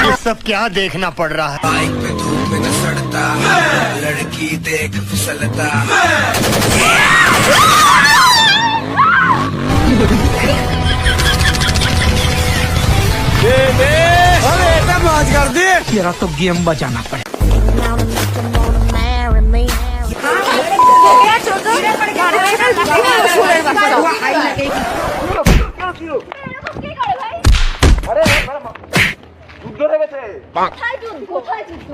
ये सब क्या देखना पड़ रहा है। बाइक पे धूप में न सड़ता, लड़की देख फिसलता। कर दे तेरा तो गेम बचाना पड़े। কোথায় যুদ্ধ?